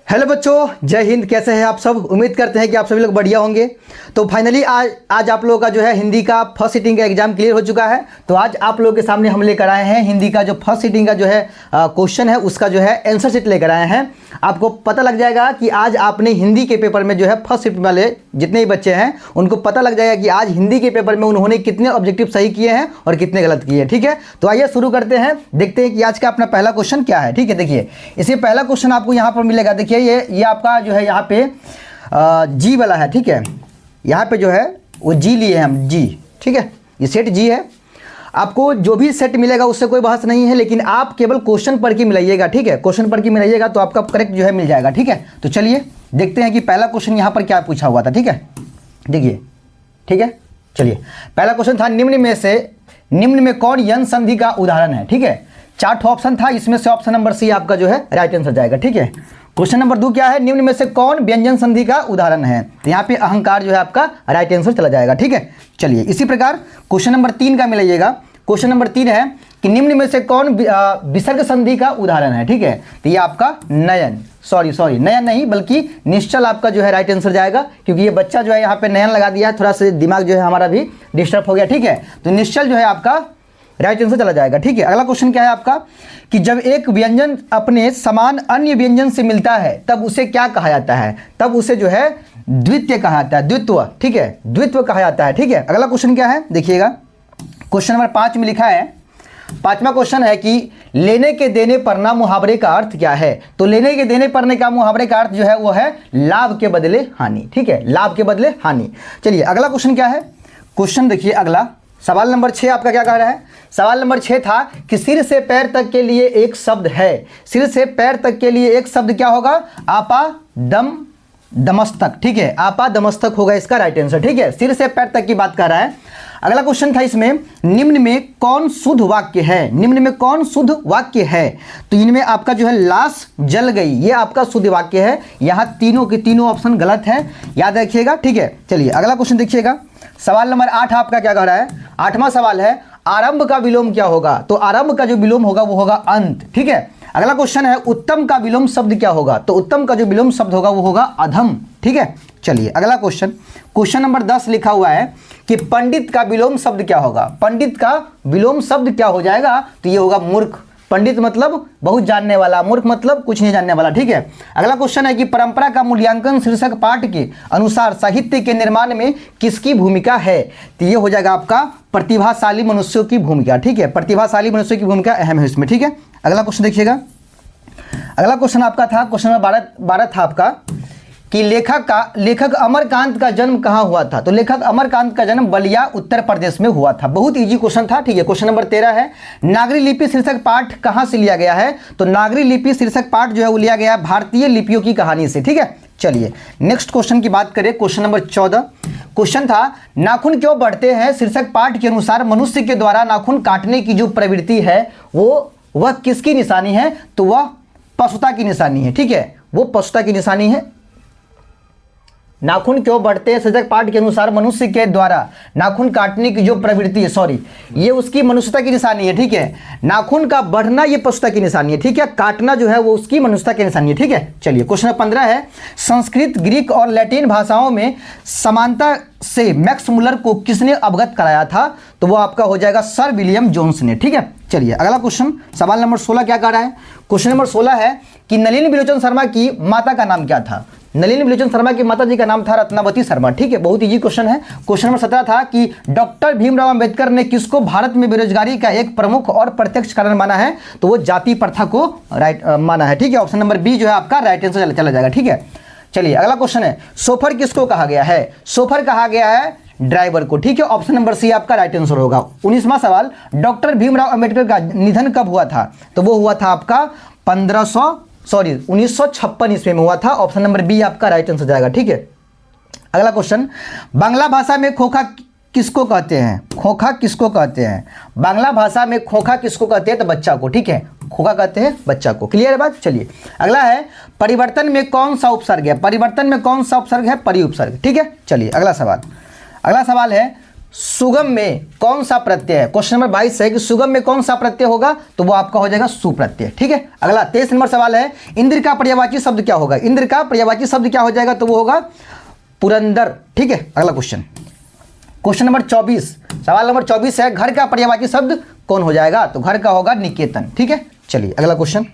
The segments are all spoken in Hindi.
हेलो बच्चों, जय हिंद। कैसे हैं आप सब? उम्मीद करते हैं कि आप सभी लोग बढ़िया होंगे। तो फाइनली आज आप लोगों का जो है हिंदी का फर्स्ट सीटिंग का एग्जाम क्लियर हो चुका है। तो आज आप लोगों के सामने हम लेकर आए हैं हिंदी का जो फर्स्ट सीटिंग का जो है क्वेश्चन है उसका जो है आंसर शीट लेकर आए हैं। आपको पता लग जाएगा कि आज आपने हिंदी के पेपर में जो है फर्स्ट शिफ्ट वाले जितने ही बच्चे हैं उनको पता लग जाएगा कि आज हिंदी के पेपर में उन्होंने कितने ऑब्जेक्टिव सही किए हैं और कितने गलत किए हैं। ठीक है, तो आइए शुरू करते हैं, देखते हैं कि आज का अपना पहला क्वेश्चन क्या है। ठीक है, देखिए इसी पहला क्वेश्चन आपको यहाँ पर मिलेगा। देखिए ये आपका जो है यहाँ पे जी वाला है। ठीक है, यहाँ पे जो है वो जी लिए हैं हम, जी। ठीक है, ये सेट जी है। आपको जो भी सेट मिलेगा उससे कोई बहस नहीं है, लेकिन आप केवल क्वेश्चन पर की मिलाइएगा। ठीक है, क्वेश्चन पर की मिलाइएगा तो आपका करेक्ट जो है मिल जाएगा। ठीक है, तो चलिए देखते हैं कि पहला क्वेश्चन यहाँ पर क्या पूछा हुआ था। ठीक है, देखिए। ठीक है, चलिए पहला क्वेश्चन था निम्न में कौन यन संधि का उदाहरण है। ठीक है, 4 ऑप्शन था, इसमें से ऑप्शन नंबर सी आपका जो है राइट आंसर जाएगा। ठीक है, क्वेश्चन नंबर 2 क्या है, निम्न में से कौन व्यंजन संधि का उदाहरण है। तो यहाँ पे अहंकार जो है आपका राइट आंसर चला जाएगा। ठीक है, चलिए इसी प्रकार क्वेश्चन नंबर 3 का मिलाइएगा। क्वेश्चन नंबर 3 है कि निम्न में से कौन विसर्ग संधि का उदाहरण है। ठीक है, तो ये आपका नयन नयन नहीं बल्कि निश्चल आपका जो है राइट आंसर जाएगा, क्योंकि ये बच्चा जो है यहाँ पे नयन लगा दिया है, थोड़ा सा दिमाग जो है हमारा भी डिस्टर्ब हो गया। ठीक है, तो निश्चल जो है आपका राइट आंसर चला जाएगा। ठीक है, अगला क्वेश्चन क्या है आपका कि जब एक व्यंजन अपने समान अन्य व्यंजन से मिलता है तब उसे क्या कहा जाता है। तब उसे जो है द्वितीय कहा जाता है, द्वित्व। ठीक है, द्वित्व कहा जाता है। ठीक है, अगला क्वेश्चन क्या है देखिएगा, क्वेश्चन नंबर 5 में लिखा है, 5वां क्वेश्चन है कि लेने के देने परना मुहावरे का अर्थ क्या है। तो लेने के देने परने का मुहावरे का अर्थ जो है वो है लाभ के बदले हानि। ठीक है, लाभ के बदले हानि। चलिए अगला क्वेश्चन क्या है, क्वेश्चन देखिए अगला सवाल नंबर 6 आपका क्या कह रहा है। सवाल नंबर 6 था कि सिर से पैर तक के लिए एक शब्द है। सिर से पैर तक के लिए एक शब्द क्या होगा, आपा दम दमस्तक। ठीक है, आपा दमस्तक होगा इसका राइट आंसर। ठीक है, सिर से पैर तक की बात कर रहा है। अगला क्वेश्चन था इसमें, निम्न में कौन शुद्ध वाक्य है। निम्न में कौन शुद्ध वाक्य है। तो इनमें आपका जो है लाश जल गई, ये आपका शुद्ध वाक्य है। यहाँ तीनों के तीनों ऑप्शन गलत है, याद रखिएगा। ठीक है, चलिए अगला क्वेश्चन देखिएगा, सवाल नंबर 8 आपका क्या कह रहा है। 8वां सवाल है, आरंभ का विलोम क्या होगा। तो आरंभ का जो विलोम होगा वो होगा अंत। ठीक है, अगला क्वेश्चन है, उत्तम का विलोम शब्द क्या होगा। तो उत्तम का जो विलोम शब्द होगा वो होगा अधम। ठीक है, चलिए अगला क्वेश्चन, क्वेश्चन नंबर 10 लिखा हुआ है कि पंडित का विलोम शब्द क्या होगा। पंडित का विलोम शब्द क्या हो जाएगा, तो ये होगा मूर्ख। पंडित मतलब बहुत जानने वाला, मूर्ख मतलब कुछ नहीं जानने वाला। ठीक है, अगला क्वेश्चन है कि परंपरा का मूल्यांकन शीर्षक पाठ के अनुसार साहित्य के निर्माण में किसकी भूमिका है। तो ये हो जाएगा आपका प्रतिभाशाली मनुष्यों की भूमिका। ठीक है, प्रतिभाशाली मनुष्यों की भूमिका अहम है इसमें। ठीक है, अगला क्वेश्चन देखिएगा, अगला क्वेश्चन आपका था क्वेश्चन नंबर 12 था आपका कि लेखक अमरकांत का जन्म कहाँ हुआ था। तो लेखक अमरकांत का जन्म बलिया उत्तर प्रदेश में हुआ था। बहुत इजी क्वेश्चन था। ठीक है, क्वेश्चन नंबर 13 है, नागरी लिपि शीर्षक पाठ कहाँ से लिया गया है। तो नागरी लिपि शीर्षक पाठ जो है वो लिया गया है भारतीय लिपियों की कहानी से। ठीक है, चलिए नेक्स्ट क्वेश्चन की बात करें, क्वेश्चन नंबर 14 क्वेश्चन था, नाखून क्यों बढ़ते हैं। शीर्षक पाठ के अनुसार मनुष्य के द्वारा नाखून काटने की जो प्रवृत्ति है वह किसकी निशानी है। तो वह पशुता की निशानी है। ठीक है, वो पशुता की निशानी है। नाखून क्यों बढ़ते हैं, शीर्षक पाठ के अनुसार मनुष्य के द्वारा नाखून काटने की जो प्रवृत्ति है, ये उसकी मनुष्यता की निशानी है। ठीक है, नाखून का बढ़ना ये पशुता की निशानी है। ठीक है, काटना जो है वो उसकी मनुष्यता की निशानी है। ठीक है, चलिए क्वेश्चन 15 है, संस्कृत, ग्रीक और लैटिन भाषाओं में समानता से मैक्स मुलर को किसने अवगत कराया था। तो वो आपका हो जाएगा सर विलियम जोन्स ने। ठीक है, चलिए अगला क्वेश्चन, सवाल नंबर 16 क्या कह रहा है। क्वेश्चन नंबर 16 है कि नलिनी बिलोचन शर्मा की माता का नाम क्या था। नलिनी बिलोचन शर्मा की माता जी का नाम था रत्नावती शर्मा। ठीक है, बहुत इजी क्वेश्चन है। क्वेश्चन नंबर 17 था कि डॉक्टर भीमराव अंबेडकर ने किसको भारत में बेरोजगारी का एक प्रमुख और प्रत्यक्ष कारण माना है। तो वो जाति प्रथा को राइट माना है। ठीक है, ऑप्शन नंबर बी जो है आपका राइट आंसर चला जाएगा। ठीक है, चलिए अगला क्वेश्चन है, सोफर किसको कहा गया है। सोफर कहा गया है ड्राइवर को। ठीक है, ऑप्शन नंबर सी आपका राइट आंसर होगा। 19वां सवाल, डॉक्टर भीमराव अंबेडकर का निधन कब हुआ था। तो वो हुआ था आपका 1956 ईस्वी में हुआ था। ऑप्शन नंबर बी आपका राइट आंसर जाएगा। ठीक है, अगला क्वेश्चन, बांग्ला भाषा में खोखा किसको कहते हैं। खोखा किसको कहते हैं, बांग्ला भाषा में खोखा किसको कहते हैं। तो बच्चा को। ठीक है, खोखा कहते हैं बच्चा को। क्लियर है बात। चलिए अगला है, परिवर्तन में कौन सा उपसर्ग है। परिवर्तन में कौन सा उपसर्ग है, परिउपसर्ग। ठीक है, चलिए अगला सवाल है, सुगम में कौन सा प्रत्यय है? क्वेश्चन नंबर 22 है कि सुगम में कौन सा प्रत्यय होगा, तो वो आपका हो जाएगा सु प्रत्यय। ठीक है, अगला 23 नंबर सवाल है, इंद्र का पर्यायवाची शब्द क्या होगा? इंद्र का पर्यायवाची शब्द क्या हो जाएगा, तो वो होगा पुरंदर। ठीक है, अगला क्वेश्चन, क्वेश्चन नंबर 24, सवाल नंबर 24 है, घर का पर्यायवाची शब्द कौन हो जाएगा? तो घर का होगा निकेतन। ठीक है, चलिए अगला question,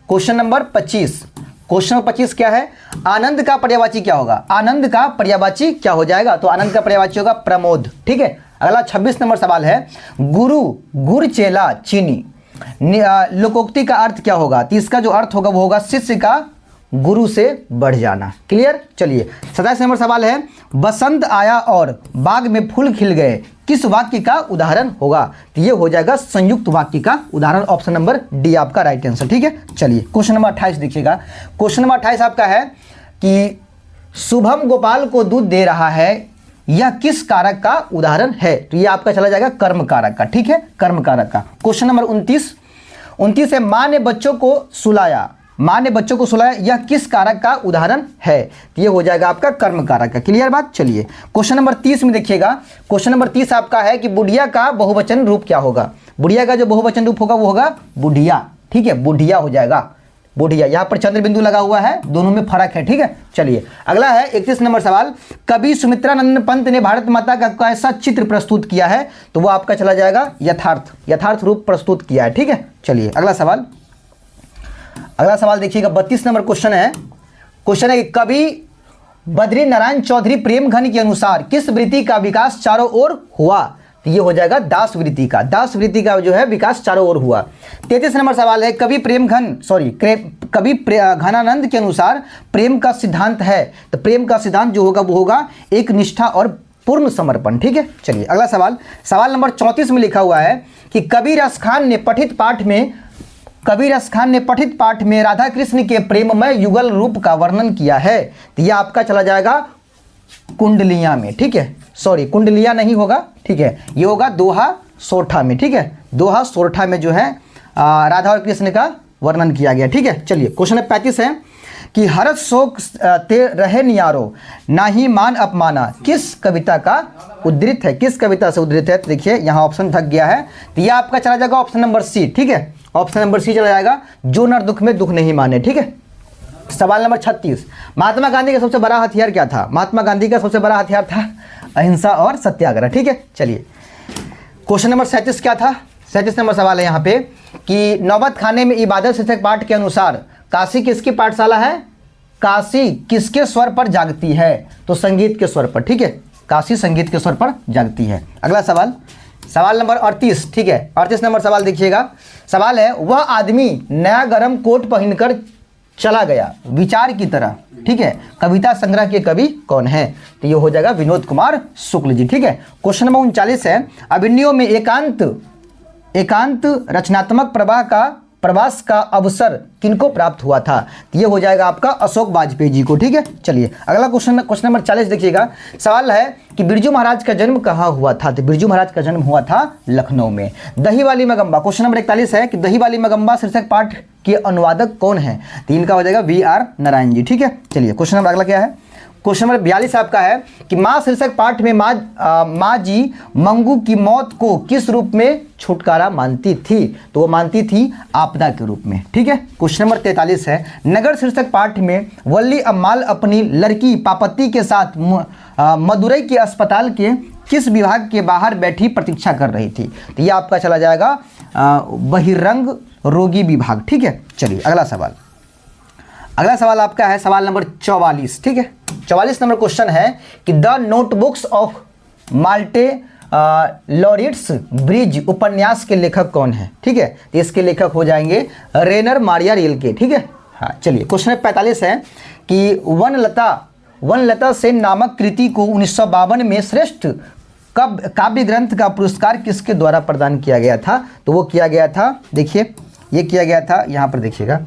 question number 25, question number 25 क्या है? आनंद का पर्यायवाची क्या होगा? आनंद का पर्यायवाची क्या हो जाएगा? तो आनंद का पर्यायवाची होगा प्रमोद। ठीक है, अगला 26 नंबर सवाल है, गुरु गुर चेला चीनी लोकोक्ति का अर्थ क्या होगा? तो इसका जो अर्थ होगा वो होगा शिष्य का गुरु से बढ़ जाना। क्लियर। चलिए 27 नंबर सवाल है, बसंत आया और बाग में फूल खिल गए, किस वाक्य का उदाहरण होगा? तो ये हो जाएगा संयुक्त वाक्य का उदाहरण, ऑप्शन नंबर डी आपका राइट आंसर। ठीक है, चलिए क्वेश्चन नंबर 28 देखिएगा, क्वेश्चन नंबर 28 आपका है कि शुभम गोपाल को दूध दे रहा है, यह किस कारक का उदाहरण है? तो ये आपका चला जाएगा कर्म कारक का। ठीक है, कर्म कारक का। क्वेश्चन नंबर 29 है, माँ ने बच्चों को सुलाया, माँ ने बच्चों को सुलाया, यह किस कारक का उदाहरण है? तो ये हो जाएगा आपका कर्म कारक का। क्लियर बात। चलिए क्वेश्चन नंबर 30 में देखिएगा, क्वेश्चन नंबर 30 आपका है कि बुढ़िया का बहुवचन रूप क्या होगा? बुढ़िया का जो बहुवचन रूप होगा वो होगा बुढ़िया। ठीक है, बुढ़िया हो जाएगा, बुढ़िया। यहाँ पर चंद्र बिंदु लगा हुआ है, दोनों में फर्क है। ठीक है, चलिए अगला है 31 नंबर सवाल, कवि सुमित्रानंद पंत ने भारत माता का कैसा चित्र प्रस्तुत किया है? तो वो आपका चला जाएगा यथार्थ रूप प्रस्तुत किया है। ठीक है, चलिए अगला सवाल, अगला सवाल देखिएगा 32 नंबर क्वेश्चन है कि कवि बद्री नारायण चौधरी प्रेम घन के अनुसार किस वृत्ति का विकास चारों ओर हुआ? तो ये हो जाएगा दास वृत्ति का। दास वृत्ति का जो है विकास चारों ओर हुआ। 33 नंबर सवाल है, कवि घनानंद के अनुसार प्रेम का सिद्धांत है, तो प्रेम का सिद्धांत जो होगा वो होगा एक निष्ठा और पूर्ण समर्पण। ठीक है, चलिए अगला सवाल, सवाल नंबर 34 में लिखा हुआ है कि कबीर खान ने पठित पाठ में राधा कृष्ण के प्रेममय युगल रूप का वर्णन किया है। तो यह आपका चला जाएगा कुंडलिया में। ठीक है, सॉरी कुंडलिया नहीं होगा। ठीक है, ये होगा दोहा सोरठा में। ठीक है, दोहा सोरठा में जो है राधा और कृष्ण का वर्णन किया गया। ठीक है, चलिए क्वेश्चन 35 है कि हरत शोक ते रहे नियारो नाही मान अपमाना, किस कविता का उद्धृत है? किस कविता से उद्धृत है? तो देखिए यहाँ ऑप्शन थक गया है, तो यह आपका चला जाएगा ऑप्शन नंबर सी। ठीक है, ऑप्शन नंबर सी चला जाएगा, जो नर दुख में दुख नहीं माने। ठीक है, सवाल नंबर 36, महात्मा गांधी का सबसे बड़ा हथियार क्या था? महात्मा गांधी का सबसे बड़ा हथियार था अहिंसा और सत्याग्रह। ठीक है, चलिए क्वेश्चन नंबर 37 क्या था? 37 नंबर सवाल है यहाँ पे कि नौबत खाने में इबादत शीर्षक पाठ के अनुसार काशी किसकी पाठशाला है? काशी किसके स्वर पर जागती है? तो संगीत के स्वर पर। ठीक है, काशी संगीत के स्वर पर जागती है। अगला सवाल, सवाल नंबर 38। ठीक है, 38 नंबर सवाल देखिएगा, सवाल है, वह आदमी नया गरम कोट पहनकर चला गया विचार की तरह। ठीक है, कविता संग्रह के कवि कौन है? तो ये हो जाएगा विनोद कुमार शुक्ल जी। ठीक है, क्वेश्चन नंबर 39 है, अभिनयों में एकांत रचनात्मक प्रवास का अवसर किनको प्राप्त हुआ था? तो ये हो जाएगा आपका अशोक वाजपेयी जी को। ठीक है, चलिए अगला क्वेश्चन नंबर 40 देखिएगा, सवाल है कि बिरजू महाराज का जन्म कहाँ हुआ था? तो बिरजू महाराज का जन्म हुआ था लखनऊ में। दही वाली मगम्बा, क्वेश्चन नंबर 41 है कि दही वाली मगम्बा शीर्षक पाठ के अनुवादक कौन है? तो इनका हो जाएगा VR नारायण जी। ठीक है, चलिए क्वेश्चन नंबर अगला क्या है? क्वेश्चन नंबर 42 आपका है कि माँ शीर्षक पाठ में माँ जी मंगू की मौत को किस रूप में छुटकारा मानती थी? तो वो मानती थी आपदा के रूप में। ठीक है, क्वेश्चन नंबर 43 है, नगर शीर्षक पाठ में वल्ली अम्माल अपनी लड़की पापत्ती के साथ मदुरई के अस्पताल के किस विभाग के बाहर बैठी प्रतीक्षा कर रही थी? तो ये आपका चला जाएगा बहिरंग रोगी विभाग। ठीक है, चलिए अगला सवाल, अगला सवाल आपका है सवाल नंबर 44। ठीक है, 44 नंबर क्वेश्चन है कि द नोटबुक्स ऑफ माल्टे लॉरिट्स ब्रिज उपन्यास के लेखक कौन है? ठीक है, तो इसके लेखक हो जाएंगे रेनर मारिया रिल्के। ठीक है, हाँ चलिए क्वेश्चन 45 है कि वनलता सेन नामक कृति को 1952 में श्रेष्ठ काव्य ग्रंथ का पुरस्कार किसके द्वारा प्रदान किया गया था? तो वो किया गया था, देखिए ये किया गया था, यहाँ पर देखिएगा,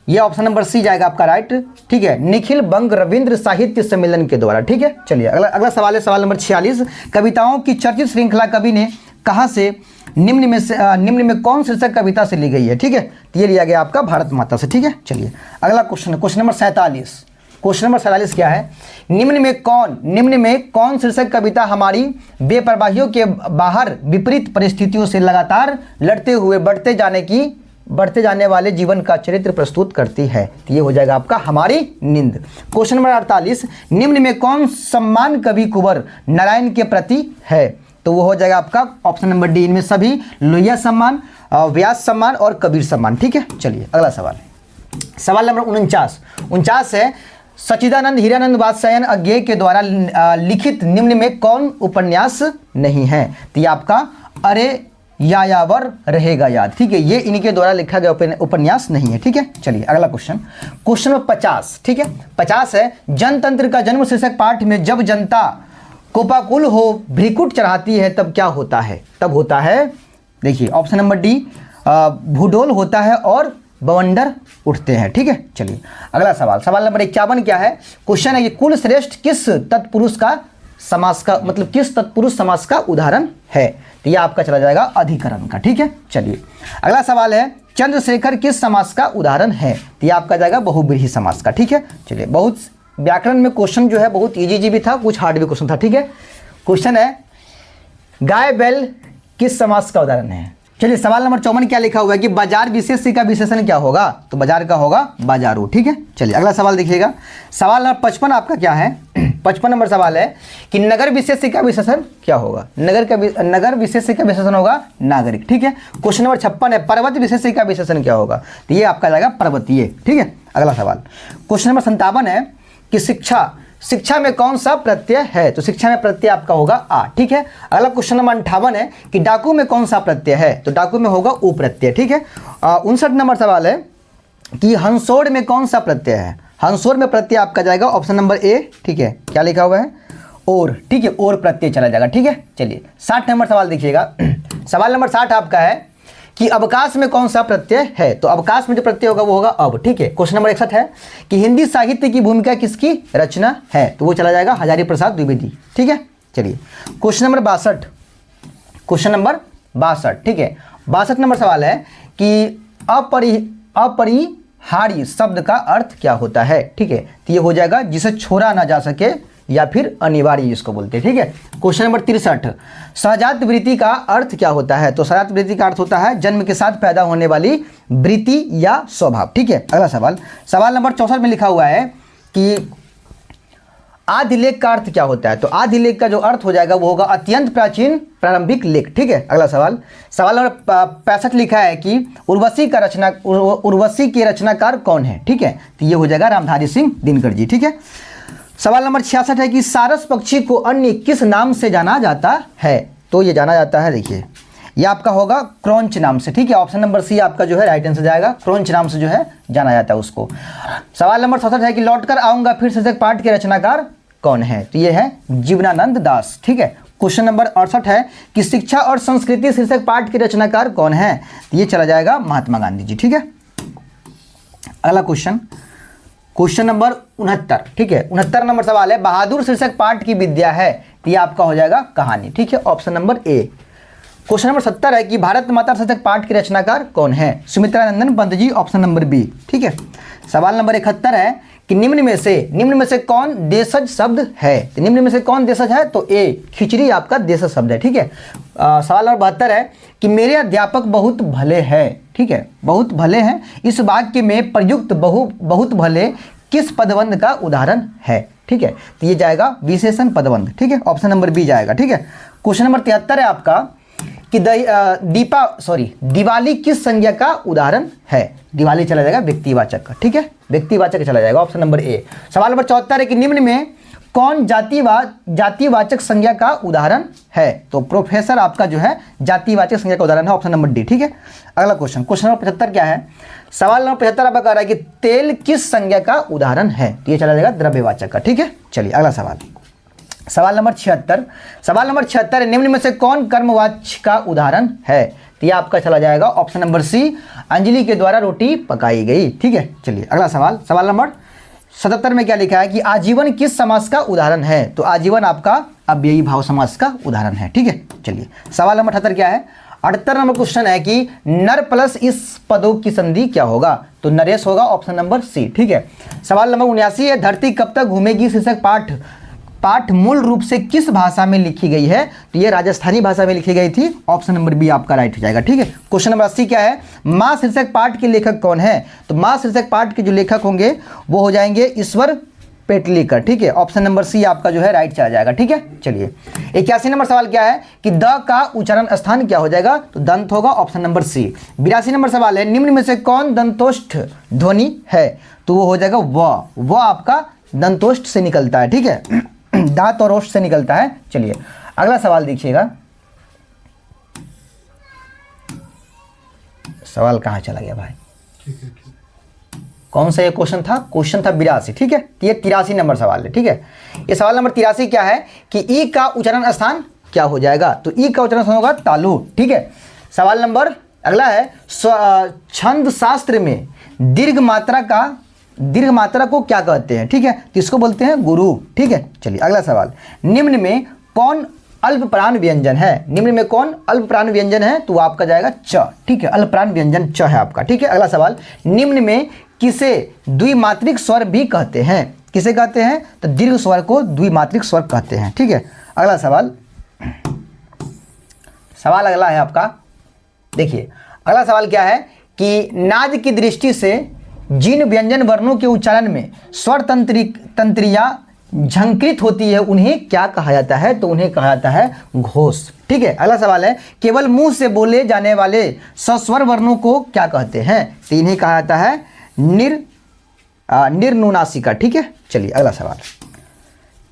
ये ऑप्शन नंबर सी जाएगा आपका राइट। ठीक है, निखिल बंग रविंद्र साहित्य सम्मेलन के द्वारा। ठीक है, चलिए अगला सवाल है सवाल नंबर 46, कविताओं की चर्चित श्रृंखला कवि ने कहाँ से निम्न में कौन शीर्षक कविता से ली गई है? ठीक है, तो ये लिया गया आपका भारत माता से। ठीक है, चलिए अगला क्वेश्चन नंबर 47। क्वेश्चन नंबर 47 क्या है, निम्न में कौन शीर्षक कविता हमारी बेपरवाहियों के बाहर विपरीत परिस्थितियों से लगातार लड़ते हुए बढ़ते जाने वाले जीवन का चरित्र प्रस्तुत करती है? तो ये हो जाएगा आपका हमारी नींद। क्वेश्चन नंबर 48, निम्न में कौन सम्मान कवि कुंवर नारायण के प्रति है? तो वो हो जाएगा आपका ऑप्शन नंबर डी, इनमें सभी लोहिया सम्मान, व्यास सम्मान और कबीर सम्मान। ठीक है, चलिए अगला सवाल, सवाल नंबर 49 है, सच्चिदानंद हीरानंद वात्स्यायन अज्ञेय के द्वारा लिखित निम्न में कौन उपन्यास नहीं है? तो ये आपका अरे यायावर रहेगा याद। ठीक है, ये इनके द्वारा लिखा गया उपन्यास नहीं है। ठीक है, चलिए अगला क्वेश्चन नंबर 50। ठीक है, 50 है, जनतंत्र का जन्म शीर्षक पाठ में जब जनता कोपाकुल हो भ्रिकुट चढ़ाती है तब क्या होता है? तब होता है, देखिए ऑप्शन नंबर डी, भूडोल होता है और बवंडर उठते हैं। ठीक है, चलिए अगला सवाल, सवाल नंबर 51 क्या है, क्वेश्चन है कि कुल श्रेष्ठ किस तत्पुरुष का समास का मतलब किस तत्पुरुष समास का उदाहरण है? तो यह आपका चला जाएगा अधिकरण का। ठीक है, चलिए अगला सवाल है, चंद्रशेखर किस समास का उदाहरण है? तो यह आपका जाएगा बहुब्रीहि समास का। ठीक है, चलिए बहुत व्याकरण में क्वेश्चन जो है बहुत इजी भी था, कुछ हार्ड भी क्वेश्चन था। ठीक है, क्वेश्चन है गाय बैल किस समास का उदाहरण है? चलिए सवाल नंबर 54 क्या लिखा हुआ है कि बाजार विशेष का विशेषण क्या होगा? तो बाजार का होगा बाजारू। ठीक है, चलिए अगला सवाल देखिएगा, सवाल नंबर 55 आपका क्या है, 55 नंबर सवाल है कि नगर विशेष का विशेषण क्या होगा? नगर विशेष का विशेषण होगा नागरिक। ठीक है, क्वेश्चन नंबर 56 है, पर्वत विशेष का विशेषण क्या होगा? तो ये आपका जाएगा पर्वतीय। ठीक है, अगला सवाल क्वेश्चन नंबर 57 है कि शिक्षा में कौन सा प्रत्यय है? तो शिक्षा में प्रत्यय आपका होगा आ। ठीक है, अगला क्वेश्चन नंबर 58 है कि डाकू में कौन सा प्रत्यय है? तो डाकू में होगा उ प्रत्यय। ठीक है, 59 नंबर सवाल है कि हंसोड़ में कौन सा प्रत्यय है? हंसोड़ में प्रत्यय आपका जाएगा ऑप्शन नंबर ए। ठीक है, क्या लिखा हुआ है? और। ठीक है, और प्रत्यय चला जाएगा। ठीक है, चलिए 60 नंबर सवाल देखिएगा, सवाल नंबर 60 आपका है कि अवकाश में कौन सा प्रत्यय है? तो अवकाश में जो प्रत्यय होगा वो होगा अब। ठीक है, क्वेश्चन नंबर 61 है कि हिंदी साहित्य की भूमिका किसकी रचना है? तो वो चला जाएगा हजारी प्रसाद द्विवेदी। ठीक है, चलिए क्वेश्चन नंबर 62। ठीक है, 62 नंबर सवाल है कि अपरिहार्य शब्द का अर्थ क्या होता है? ठीक है, तो ये हो जाएगा जिसे छोड़ा ना जा सके या फिर अनिवार्य जिसको बोलते हैं। ठीक है, क्वेश्चन नंबर 63, सहजात वृत्ति का अर्थ क्या होता है? तो सहजात वृत्ति का अर्थ होता है जन्म के साथ पैदा होने वाली वृत्ति या स्वभाव। ठीक है, अगला सवाल, सवाल नंबर 64 में लिखा हुआ है कि आदिलेख का अर्थ क्या होता है? तो आदिलेख का जो अर्थ हो जाएगा वो होगा अत्यंत प्राचीन प्रारंभिक लेख। ठीक है, अगला सवाल, सवाल नंबर 65 लिखा है कि उर्वशी के रचनाकार कौन है? ठीक है, तो ये हो जाएगा रामधारी सिंह दिनकर जी। ठीक है, सवाल नंबर 66 है कि सारस पक्षी को अन्य किस नाम से जाना जाता है? तो ये जाना जाता है, देखिए ये आपका होगा क्रॉन्च नाम से। ठीक है, ऑप्शन नंबर सी आपका जो है राइट आंसर जाएगा, क्रॉन्च नाम से जो है जाना जाता है उसको। सवाल नंबर 67 है कि लौटकर आऊंगा फिर शीर्षक पाठ के रचनाकार कौन है? तो ये है जीवनानंद दास। ठीक है, क्वेश्चन नंबर 68 है कि शिक्षा और संस्कृति शीर्षक पाठ के रचनाकार कौन है? तो ये चला जाएगा महात्मा गांधी जी। ठीक है, अगला क्वेश्चन नंबर 69। ठीक है, 69 नंबर सवाल है बहादुर शीर्षक पाठ की विद्या है? तो ये आपका हो जाएगा कहानी। ठीक है, option number A. Question number 70 है कि भारत माता शीर्षक पाठ के रचनाकार कौन है? सुमित्रा नंदन Pant ji, option number B. ठीक है, सवाल नंबर 71 है कि निम्न में से कौन देशज शब्द है? तो निम्न में से कौन देशज है? तो ए खिचड़ी आपका देशज शब्द है। ठीक है, सवाल नंबर 72 है कि मेरे अध्यापक बहुत भले हैं। ठीक है, बहुत भले हैं इस वाक्य में प्रयुक्त बहुत भले किस पदबंध का उदाहरण है? ठीक है, तो ये जाएगा विशेषण पदबंध। ठीक है, ऑप्शन नंबर बी जाएगा। ठीक है, क्वेश्चन नंबर 73 है आपका कि दिवाली किस संज्ञा का उदाहरण है? दिवाली चला जाएगा व्यक्तिवाचक का। ठीक है, व्यक्तिवाचक चला जाएगा, ऑप्शन नंबर ए। सवाल नंबर 74 है कि निम्न में कौन जातिवाचक संज्ञा का उदाहरण है? तो प्रोफेसर आपका जो है जातिवाचक संज्ञा का उदाहरण है, ऑप्शन नंबर डी। ठीक है, अगला क्वेश्चन नंबर 75 क्या है? सवाल नंबर 75 आपका कह रहा है कि तेल किस संज्ञा का उदाहरण है? तो ये चला जाएगा द्रव्यवाचक का। ठीक है, चलिए अगला सवाल नंबर 76 निम्न में से कौन कर्मवाच्य का उदाहरण है? तो ये आपका चला जाएगा ऑप्शन नंबर सी, अंजलि के द्वारा रोटी पकाई गई। ठीक है, चलिए अगला सवाल नंबर 77 में क्या लिखा है कि आजीवन किस समास का उदाहरण है? तो आजीवन आपका अव्ययी भाव समास का उदाहरण है। ठीक है, चलिए सवाल नंबर 78 क्या है? 78 नंबर क्वेश्चन है कि नर प्लस इस पदों की संधि क्या होगा, तो नरेश होगा, ऑप्शन नंबर सी। ठीक है। सवाल नंबर 79 है, धरती कब तक घूमेगी शीर्षक पाठ मूल रूप से किस भाषा में लिखी गई है, तो ये राजस्थानी भाषा में लिखी गई थी, ऑप्शन नंबर बी आपका राइट हो जाएगा। ठीक है। क्वेश्चन नंबर 80 क्या है, माँ शीर्षक पाठ के लेखक कौन है, तो माँ शीर्षक पाठ के जो लेखक होंगे वो हो जाएंगे ईश्वर पेटलीकर। ठीक है। ऑप्शन नंबर सी आपका जो है राइट चला जाएगा। ठीक है। चलिए 81 नंबर सवाल क्या है कि द का उच्चारण स्थान क्या हो जाएगा, तो दंत होगा, ऑप्शन नंबर सी। 82 नंबर सवाल है, निम्न में से कौन दंतोष्ठ ध्वनि है, तो वो हो जाएगा व आपका दंतोष्ठ से निकलता है। ठीक है। दांत और ओष्ठ से निकलता है। चलिए अगला सवाल देखिएगा, सवाल कहां चला गया भाई, कौन सा ये क्वेश्चन था, क्वेश्चन था 82। ठीक है। ये 83 नंबर सवाल है। ठीक है। ये सवाल नंबर 83 क्या है कि ई का उच्चारण स्थान क्या हो जाएगा, तो ई का उच्चारण स्थान होगा तालु। ठीक है। सवाल नंबर अगला है, छंद शास्त्र में दीर्घ मात्रा को क्या कहते हैं, ठीक है, किसको बोलते हैं, गुरु। ठीक है। चलिए अगला सवाल, निम्न में कौन अल्पप्राण व्यंजन है, निम्न में कौन अल्पप्राण व्यंजन है, तो आपका जाएगा च। ठीक है। अल्पप्राण व्यंजन च है आपका। ठीक है। अगला सवाल, निम्न में किसे द्विमात्रिक स्वर भी कहते हैं, किसे कहते हैं, तो दीर्घ स्वर को द्विमात्रिक स्वर कहते हैं। ठीक है। अगला सवाल अगला है आपका, देखिए अगला सवाल क्या है कि नाद की दृष्टि से जिन व्यंजन वर्णों के उच्चारण में स्वर तंत्रियां झंकृत होती है उन्हें क्या कहा जाता है, तो उन्हें कहा जाता है घोष। ठीक है। अगला सवाल है, केवल मुंह से बोले जाने वाले सस्वर वर्णों को क्या कहते हैं, तो इन्हें कहा जाता है निर्नुनासिका। ठीक है। चलिए अगला सवाल,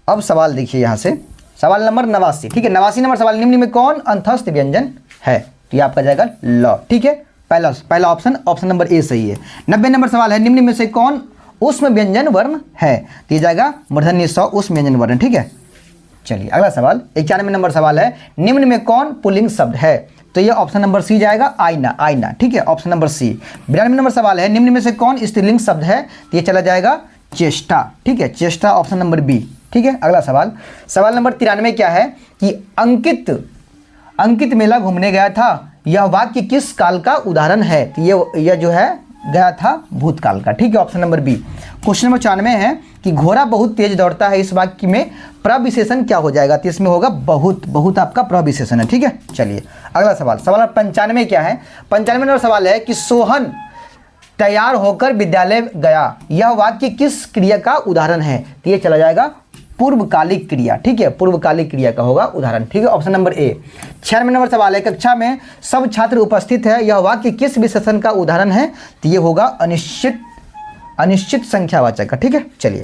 अब सवाल देखिए यहाँ से, सवाल नंबर 89। ठीक है। 89 नंबर सवाल, निम्न में कौन अंतस्थ व्यंजन है, तो ये आपका जाएगा ल। ठीक है। पहला ऑप्शन नंबर ए सही है। 90 नंबर सवाल है, निम्न में से कौन उष्म व्यंजन वर्ण है, तो ये जाएगा मूर्धन्य स उष्म व्यंजन वर्ण। ठीक है। चलिए अगला सवाल 91 नंबर सवाल है, निम्न में कौन पुल्लिंग शब्द है, तो ये ऑप्शन नंबर सी जाएगा, आईना। ठीक है। Option number C. 92 नंबर सवाल है, निम्न में से कौन स्त्रीलिंग शब्द है, तो ये चला जाएगा चेष्टा। ठीक है। चेष्टा, ऑप्शन नंबर बी। ठीक है। अगला सवाल नंबर 93 क्या है कि अंकित मेला घूमने गया था, यह वाक्य किस काल का उदाहरण है, तो यह जो है गया था भूतकाल का। ठीक है। Option number B. Question number 94 है कि घोड़ा बहुत तेज दौड़ता है, इस वाक्य में प्रविशेषण क्या हो जाएगा, तो इसमें होगा बहुत आपका प्रविशेषण है। ठीक है। चलिए अगला सवाल नंबर 95 क्या है, 95 नंबर सवाल है कि सोहन तैयार होकर विद्यालय गया, यह वाक्य किस क्रिया का उदाहरण है, तो ये चला जाएगा पूर्वकालिक क्रिया। ठीक है। पूर्वकालिक क्रिया का होगा उदाहरण। ठीक है। Option number A. 96 नंबर सवाल है, कक्षा में सब छात्र उपस्थित है, यह वाक्य किस विशेषण का उदाहरण है, तो ये होगा अनिश्चित संख्यावाचक का। ठीक है। चलिए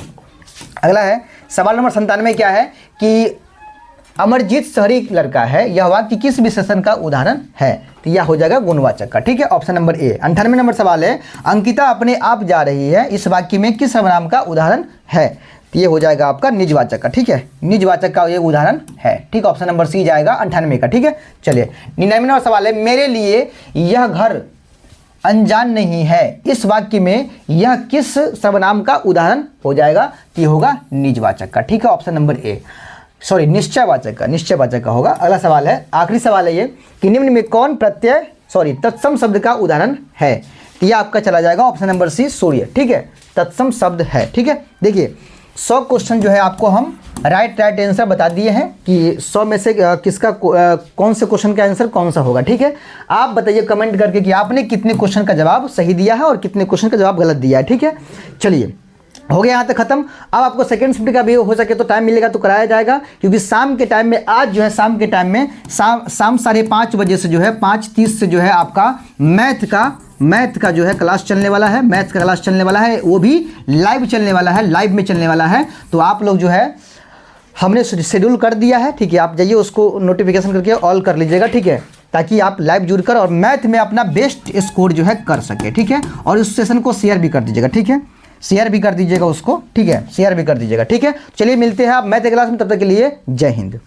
अगला है, सवाल नंबर 97 क्या है कि अमरजीत शहरी लड़का है, यह वाक्य किस विशेषण का उदाहरण है, तो यह हो जाएगा गुणवाचक का। ठीक है। Option number A. 98 नंबर सवाल है, अंकिता अपने आप जा रही है, इस वाक्य में किस सर्वनाम का उदाहरण है, तो ये हो जाएगा आपका निजवाचक का। ठीक है। निजवाचक का ये उदाहरण है। ठीक। ऑप्शन नंबर सी जाएगा 98 का। ठीक है। चलिए 99 नंबर सवाल है, मेरे लिए यह घर अनजान नहीं है, इस वाक्य में यह किस सर्वनाम का उदाहरण हो जाएगा, तो ये होगा निजवाचक का। ठीक है। ऑप्शन नंबर ए, निश्चयवाचक का होगा। अगला सवाल है, आखिरी सवाल है ये कि निम्न में कौन तत्सम शब्द का उदाहरण है, तो यह आपका चला जाएगा ऑप्शन नंबर सी, सूर्य। ठीक है। तत्सम शब्द है। ठीक है। देखिए 100 क्वेश्चन जो है आपको हम राइट आंसर बता दिए हैं कि 100 में से किसका कौन से क्वेश्चन का आंसर कौन सा होगा। ठीक है। आप बताइए कमेंट करके कि आपने कितने क्वेश्चन का जवाब सही दिया है और कितने क्वेश्चन का जवाब गलत दिया है। ठीक है। चलिए हो गया यहाँ तक खत्म। अब आपको सेकंड शिफ्ट का भी हो सके तो टाइम मिलेगा तो कराया जाएगा, क्योंकि शाम के टाइम में आज जो है शाम 5:30 बजे से जो है 5:30 से जो है आपका मैथ का जो है क्लास चलने वाला है, मैथ का क्लास चलने वाला है, वो भी लाइव चलने वाला है, लाइव में चलने वाला है। तो आप लोग जो है हमने शेड्यूल कर दिया है। ठीक है। आप जाइए उसको नोटिफिकेशन करके ऑल कर लीजिएगा। ठीक है। ताकि आप लाइव जुड़कर और मैथ में अपना बेस्ट स्कोर जो है कर सके। ठीक है। और उस सेशन को शेयर भी कर दीजिएगा। ठीक है। शेयर भी कर दीजिएगा उसको। ठीक है। शेयर भी कर दीजिएगा। ठीक है। चलिए मिलते हैं आप मैथ क्लास में, तब तक के लिए जय हिंद।